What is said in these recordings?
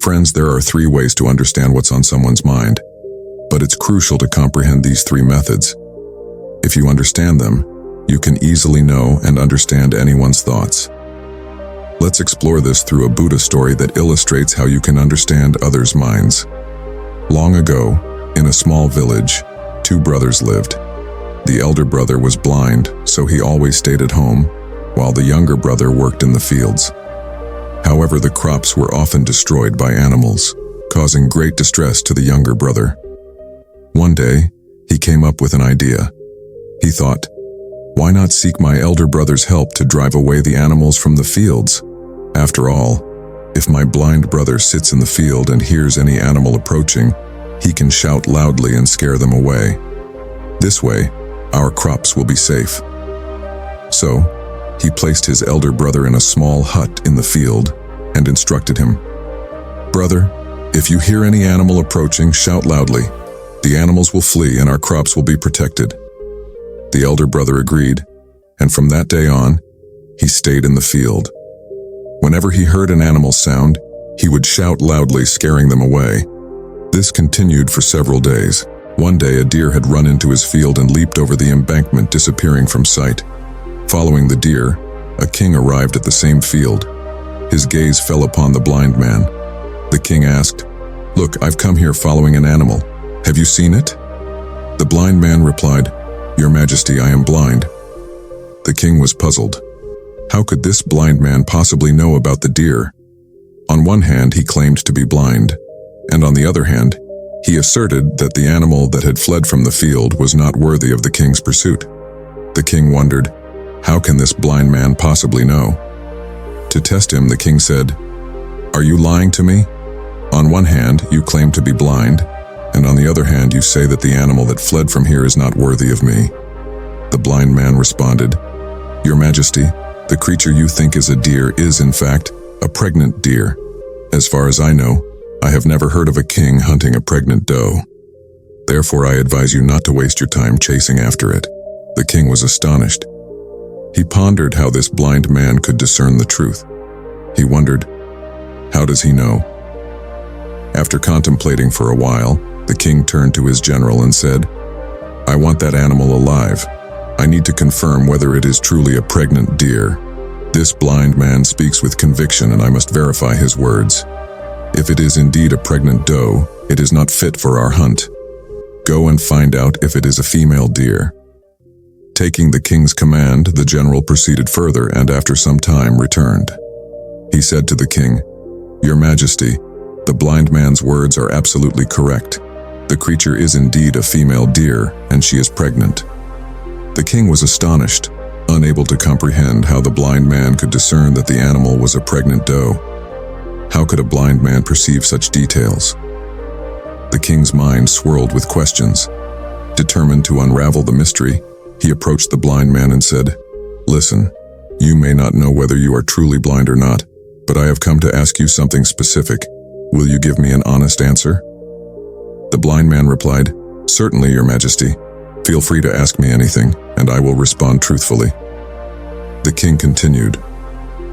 Friends, there are 3 ways to understand what's on someone's mind, but it's crucial to comprehend these 3 methods. If you understand them, you can easily know and understand anyone's thoughts. Let's explore this through a Buddha story that illustrates how you can understand others' minds. Long ago, in a small village, 2 brothers lived. The elder brother was blind, so he always stayed at home, while the younger brother worked in the fields. However, the crops were often destroyed by animals, causing great distress to the younger brother. One day, he came up with an idea. He thought, why not seek my elder brother's help to drive away the animals from the fields? After all, if my blind brother sits in the field and hears any animal approaching, he can shout loudly and scare them away. This way, our crops will be safe. So, he placed his elder brother in a small hut in the field and instructed him, "Brother, if you hear any animal approaching, shout loudly. The animals will flee and our crops will be protected." The elder brother agreed, and from that day on, he stayed in the field. Whenever he heard an animal sound, he would shout loudly, scaring them away. This continued for several days. One day, a deer had run into his field and leaped over the embankment, disappearing from sight. Following the deer, a king arrived at the same field. His gaze fell upon the blind man. The king asked, "Look, I've come here following an animal. Have you seen it?" The blind man replied, "Your Majesty, I am blind." The king was puzzled. How could this blind man possibly know about the deer? On one hand, he claimed to be blind, and on the other hand, he asserted that the animal that had fled from the field was not worthy of the king's pursuit. The king wondered, how can this blind man possibly know? To test him, the king said, "Are you lying to me? On one hand, you claim to be blind, and on the other hand, you say that the animal that fled from here is not worthy of me." The blind man responded, "Your Majesty, the creature you think is a deer is, in fact, a pregnant deer. As far as I know, I have never heard of a king hunting a pregnant doe. Therefore, I advise you not to waste your time chasing after it." The king was astonished. He pondered how this blind man could discern the truth. He wondered, how does he know? After contemplating for a while, the king turned to his general and said, "I want that animal alive. I need to confirm whether it is truly a pregnant deer. This blind man speaks with conviction and I must verify his words. If it is indeed a pregnant doe, it is not fit for our hunt. Go and find out if it is a female deer." Taking the king's command, the general proceeded further and after some time returned. He said to the king, "Your Majesty, the blind man's words are absolutely correct. The creature is indeed a female deer, and she is pregnant." The king was astonished, unable to comprehend how the blind man could discern that the animal was a pregnant doe. How could a blind man perceive such details? The king's mind swirled with questions. Determined to unravel the mystery, he approached the blind man and said, "Listen, you may not know whether you are truly blind or not, but I have come to ask you something specific. Will you give me an honest answer?" The blind man replied, "Certainly, Your Majesty. Feel free to ask me anything, and I will respond truthfully." The king continued,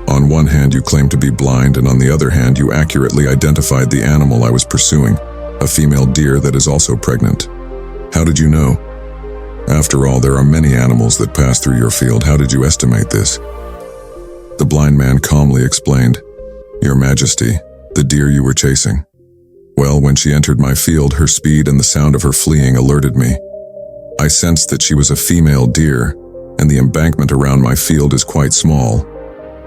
"On one hand, you claim to be blind, and on the other hand, you accurately identified the animal I was pursuing, a female deer that is also pregnant. How did you know? After all, there are many animals that pass through your field. How did you estimate this?" The blind man calmly explained, "Your Majesty, the deer you were chasing. Well, when she entered my field, her speed and the sound of her fleeing alerted me. I sensed that she was a female deer, and the embankment around my field is quite small.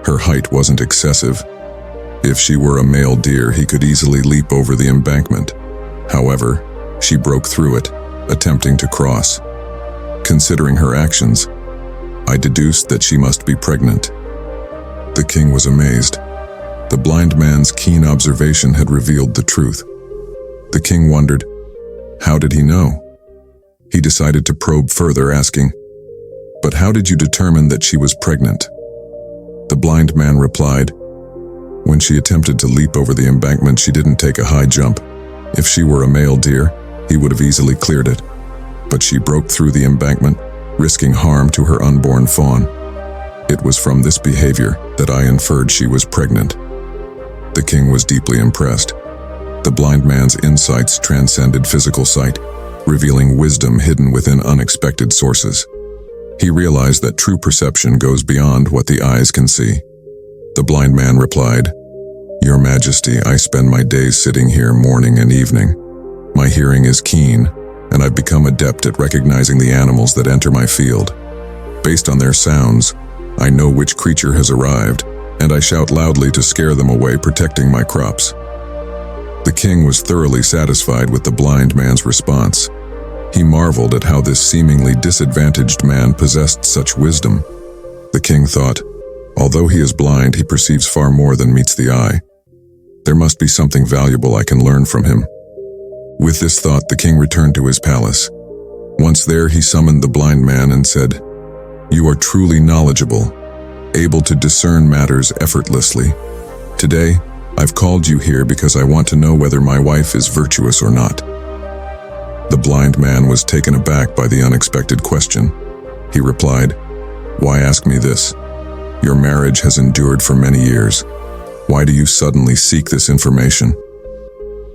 Her height wasn't excessive. If she were a male deer, he could easily leap over the embankment. However, she broke through it, attempting to cross. Considering her actions, I deduced that she must be pregnant." The king was amazed. The blind man's keen observation had revealed the truth. The king wondered, how did he know? He decided to probe further, asking, "But how did you determine that she was pregnant?" The blind man replied, "When she attempted to leap over the embankment, she didn't take a high jump. If she were a male deer, he would have easily cleared it. But she broke through the embankment, risking harm to her unborn fawn. It was from this behavior that I inferred she was pregnant." The king was deeply impressed. The blind man's insights transcended physical sight, revealing wisdom hidden within unexpected sources. He realized that true perception goes beyond what the eyes can see. The blind man replied, "Your Majesty, I spend my days sitting here morning and evening. My hearing is keen, and I've become adept at recognizing the animals that enter my field. Based on their sounds, I know which creature has arrived, and I shout loudly to scare them away, protecting my crops." The king was thoroughly satisfied with the blind man's response. He marveled at how this seemingly disadvantaged man possessed such wisdom. The king thought, although he is blind, he perceives far more than meets the eye. There must be something valuable I can learn from him. With this thought, the king returned to his palace. Once there, he summoned the blind man and said, "You are truly knowledgeable, able to discern matters effortlessly. Today, I've called you here because I want to know whether my wife is virtuous or not." The blind man was taken aback by the unexpected question. He replied, "Why ask me this? Your marriage has endured for many years. Why do you suddenly seek this information?"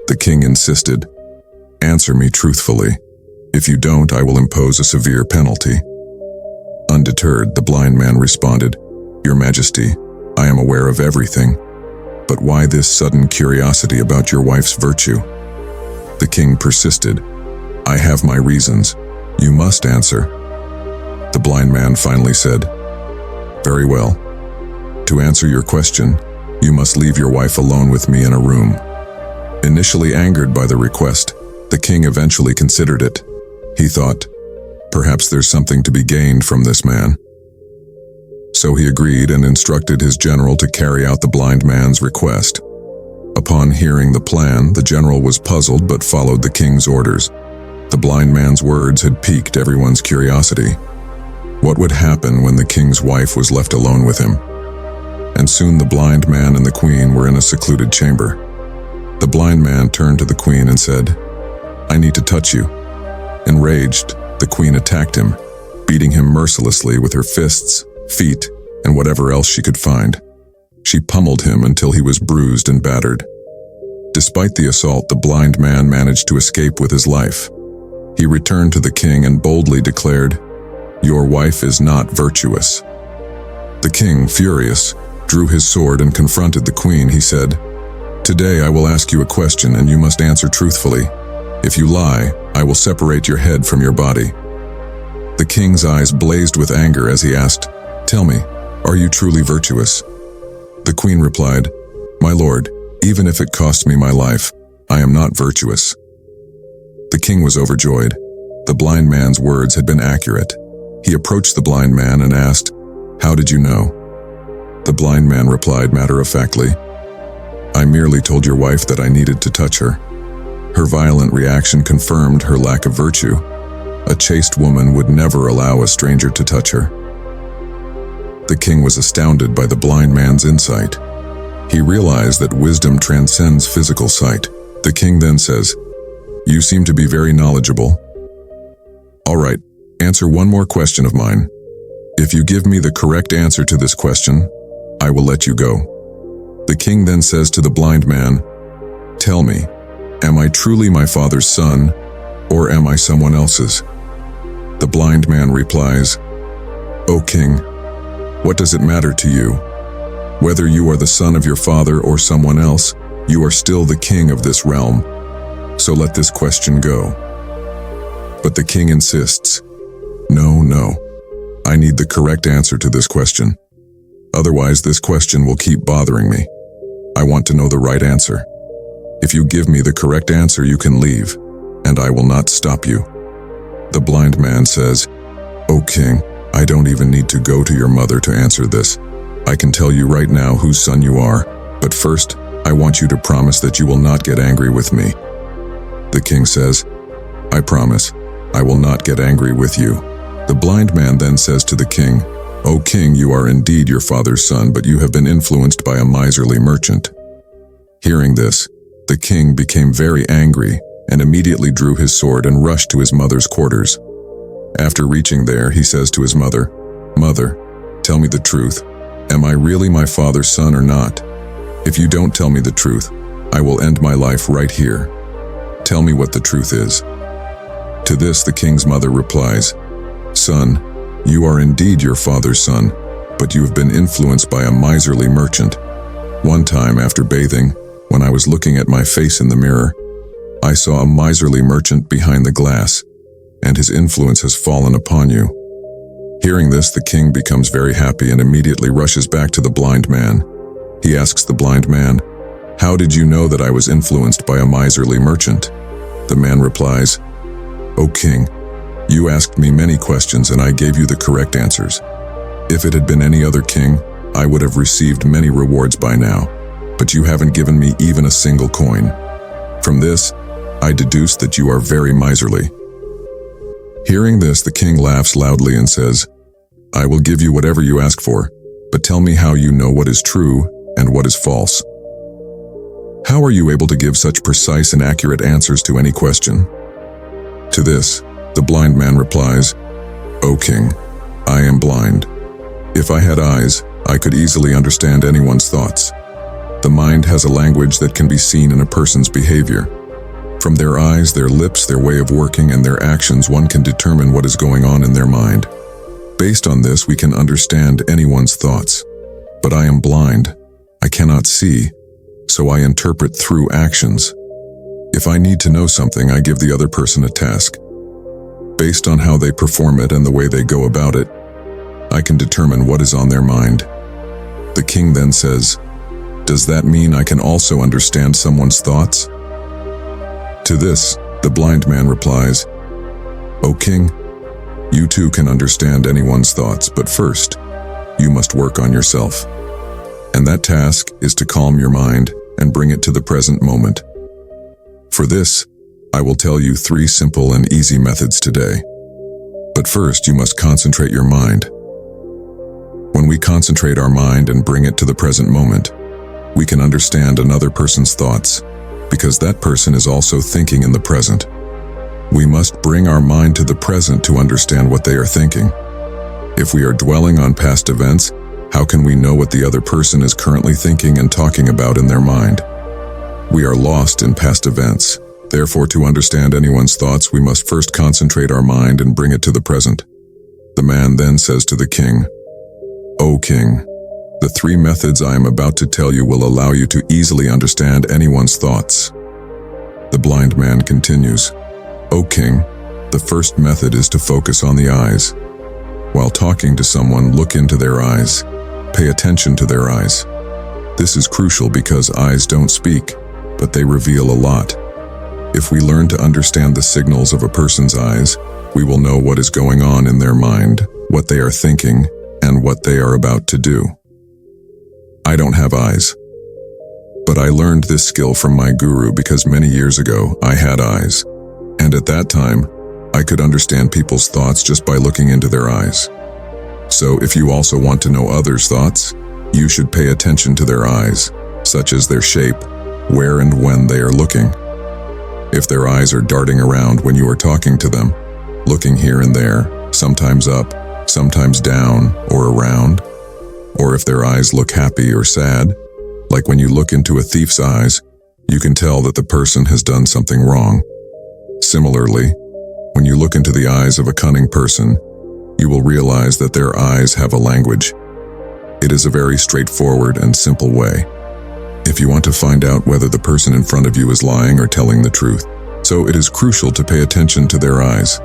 The king insisted, "Answer me truthfully. If you don't, I will impose a severe penalty." Undeterred, the blind man responded, "Your Majesty, I am aware of everything. But why this sudden curiosity about your wife's virtue?" The king persisted, "I have my reasons. You must answer." The blind man finally said, "Very well. To answer your question, you must leave your wife alone with me in a room." Initially angered by the request, the king eventually considered it. He thought, perhaps there's something to be gained from this man. So he agreed and instructed his general to carry out the blind man's request. Upon hearing the plan, the general was puzzled but followed the king's orders. The blind man's words had piqued everyone's curiosity. What would happen when the king's wife was left alone with him? And soon the blind man and the queen were in a secluded chamber. The blind man turned to the queen and said, "I need to touch you." Enraged, the queen attacked him, beating him mercilessly with her fists, feet, and whatever else she could find. She pummeled him until he was bruised and battered. Despite the assault, the blind man managed to escape with his life. He returned to the king and boldly declared, "Your wife is not virtuous." The king, furious, drew his sword and confronted the queen. He said, "Today I will ask you a question and you must answer truthfully. If you lie, I will separate your head from your body." The king's eyes blazed with anger as he asked, "Tell me, are you truly virtuous?" The queen replied, "My lord, even if it costs me my life, I am not virtuous." The king was overjoyed. The blind man's words had been accurate. He approached the blind man and asked, "How did you know?" The blind man replied matter-of-factly, "I merely told your wife that I needed to touch her." Her violent reaction confirmed her lack of virtue. A chaste woman would never allow a stranger to touch her. The king was astounded by the blind man's insight. He realized that wisdom transcends physical sight. The king then says, "You seem to be very knowledgeable. All right, answer one more question of mine. If you give me the correct answer to this question, I will let you go." The king then says to the blind man, "Tell me, am I truly my father's son, or am I someone else's?" The blind man replies, "O king, what does it matter to you? Whether you are the son of your father or someone else, you are still the king of this realm. So let this question go." But the king insists, No, I need the correct answer to this question. Otherwise, this question will keep bothering me. I want to know the right answer. If you give me the correct answer, you can leave, and I will not stop you." The blind man says, "O king, I don't even need to go to your mother to answer this. I can tell you right now whose son you are, but first, I want you to promise that you will not get angry with me." The king says, "I promise, I will not get angry with you." The blind man then says to the king, "O king, you are indeed your father's son, but you have been influenced by a miserly merchant." Hearing this, the king became very angry and immediately drew his sword and rushed to his mother's quarters. After reaching there, he says to his mother, "Mother, tell me the truth. Am I really my father's son or not? If you don't tell me the truth, I will end my life right here. Tell me what the truth is." To this, the king's mother replies, "Son, you are indeed your father's son, but you have been influenced by a miserly merchant. One time after bathing, when I was looking at my face in the mirror, I saw a miserly merchant behind the glass, and his influence has fallen upon you." Hearing this, the king becomes very happy and immediately rushes back to the blind man. He asks the blind man, "How did you know that I was influenced by a miserly merchant?" The man replies, "O king, you asked me many questions and I gave you the correct answers. If it had been any other king, I would have received many rewards by now, but you haven't given me even a single coin. From this, I deduce that you are very miserly." Hearing this, the king laughs loudly and says, "I will give you whatever you ask for, but tell me how you know what is true and what is false. How are you able to give such precise and accurate answers to any question?" To this, the blind man replies, "O king, I am blind. If I had eyes, I could easily understand anyone's thoughts. The mind has a language that can be seen in a person's behavior. From their eyes, their lips, their way of working, and their actions, one can determine what is going on in their mind. Based on this, we can understand anyone's thoughts. But I am blind. I cannot see, so I interpret through actions. If I need to know something, I give the other person a task. Based on how they perform it and the way they go about it, I can determine what is on their mind." The king then says, "Does that mean I can also understand someone's thoughts?" To this, the blind man replies, "O king, you too can understand anyone's thoughts, but first, you must work on yourself. And that task is to calm your mind and bring it to the present moment. For this, I will tell you 3 simple and easy methods today. But first, you must concentrate your mind. When we concentrate our mind and bring it to the present moment, we can understand another person's thoughts, because that person is also thinking in the present. We must bring our mind to the present to understand what they are thinking. If we are dwelling on past events, how can we know what the other person is currently thinking and talking about in their mind? We are lost in past events. Therefore, to understand anyone's thoughts, we must first concentrate our mind and bring it to the present." The man then says to the king, "O king, the 3 methods I am about to tell you will allow you to easily understand anyone's thoughts." The blind man continues, "O king, the first method is to focus on the eyes. While talking to someone, look into their eyes. Pay attention to their eyes. This is crucial because eyes don't speak, but they reveal a lot. If we learn to understand the signals of a person's eyes, we will know what is going on in their mind, what they are thinking, and what they are about to do. I don't have eyes, but I learned this skill from my guru because many years ago I had eyes, and at that time, I could understand people's thoughts just by looking into their eyes. So if you also want to know others' thoughts, you should pay attention to their eyes, such as their shape, where and when they are looking. If their eyes are darting around when you are talking to them, looking here and there, sometimes up, sometimes down or around, or if their eyes look happy or sad, like when you look into a thief's eyes, you can tell that the person has done something wrong. Similarly, when you look into the eyes of a cunning person, you will realize that their eyes have a language. It is a very straightforward and simple way, if you want to find out whether the person in front of you is lying or telling the truth. So it is crucial to pay attention to their eyes.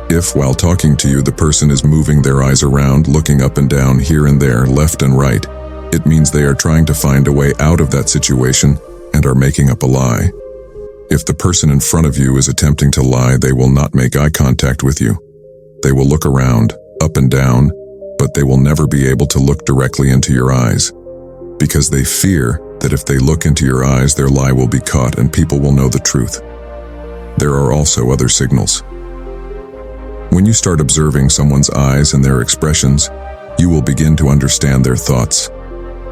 If, while talking to you, the person is moving their eyes around, looking up and down, here and there, left and right, it means they are trying to find a way out of that situation and are making up a lie. If the person in front of you is attempting to lie, they will not make eye contact with you. They will look around, up and down, but they will never be able to look directly into your eyes, because they fear that if they look into your eyes, their lie will be caught and people will know the truth. There are also other signals. When you start observing someone's eyes and their expressions, you will begin to understand their thoughts.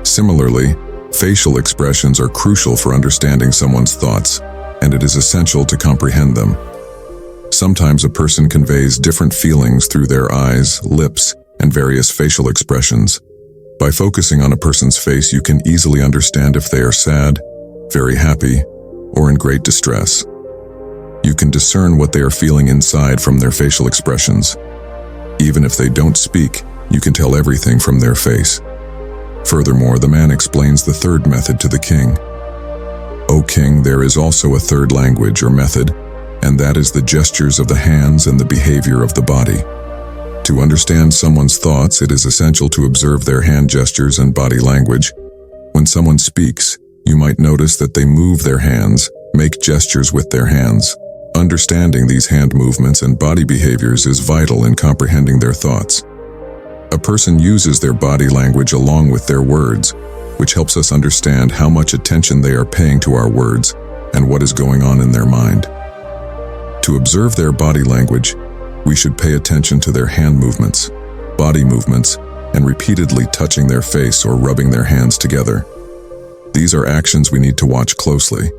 Similarly, facial expressions are crucial for understanding someone's thoughts, and it is essential to comprehend them. Sometimes a person conveys different feelings through their eyes, lips, and various facial expressions. By focusing on a person's face, you can easily understand if they are sad, very happy, or in great distress. You can discern what they are feeling inside from their facial expressions. Even if they don't speak, you can tell everything from their face. Furthermore, the man explains the third method to the king. O king, there is also a third language or method, and that is the gestures of the hands and the behavior of the body. To understand someone's thoughts, it is essential to observe their hand gestures and body language. When someone speaks, you might notice that they move their hands, make gestures with their hands. Understanding these hand movements and body behaviors is vital in comprehending their thoughts. A person uses their body language along with their words, which helps us understand how much attention they are paying to our words and what is going on in their mind. To observe their body language, we should pay attention to their hand movements, body movements, and repeatedly touching their face or rubbing their hands together. These are actions we need to watch closely.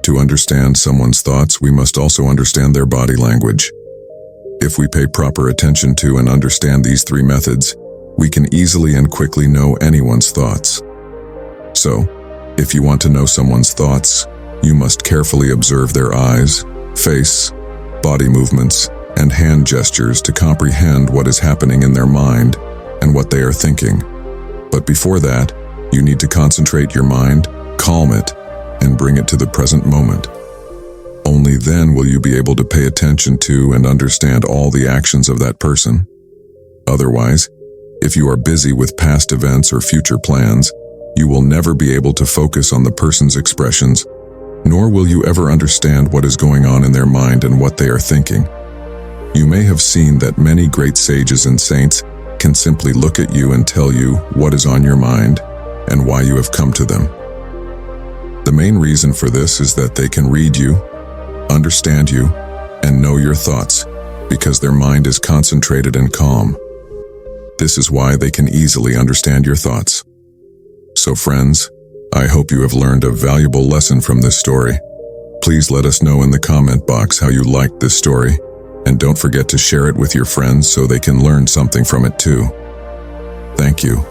To understand someone's thoughts, we must also understand their body language. If we pay proper attention to and understand these three methods, we can easily and quickly know anyone's thoughts. So, if you want to know someone's thoughts, you must carefully observe their eyes, face, body movements, and hand gestures to comprehend what is happening in their mind and what they are thinking. But before that, you need to concentrate your mind, calm it, and bring it to the present moment. Only then will you be able to pay attention to and understand all the actions of that person. Otherwise, if you are busy with past events or future plans, you will never be able to focus on the person's expressions, nor will you ever understand what is going on in their mind and what they are thinking. You may have seen that many great sages and saints can simply look at you and tell you what is on your mind and why you have come to them. The main reason for this is that they can read you, understand you, and know your thoughts, because their mind is concentrated and calm. This is why they can easily understand your thoughts. So friends, I hope you have learned a valuable lesson from this story. Please let us know in the comment box how you liked this story, and don't forget to share it with your friends so they can learn something from it too. Thank you.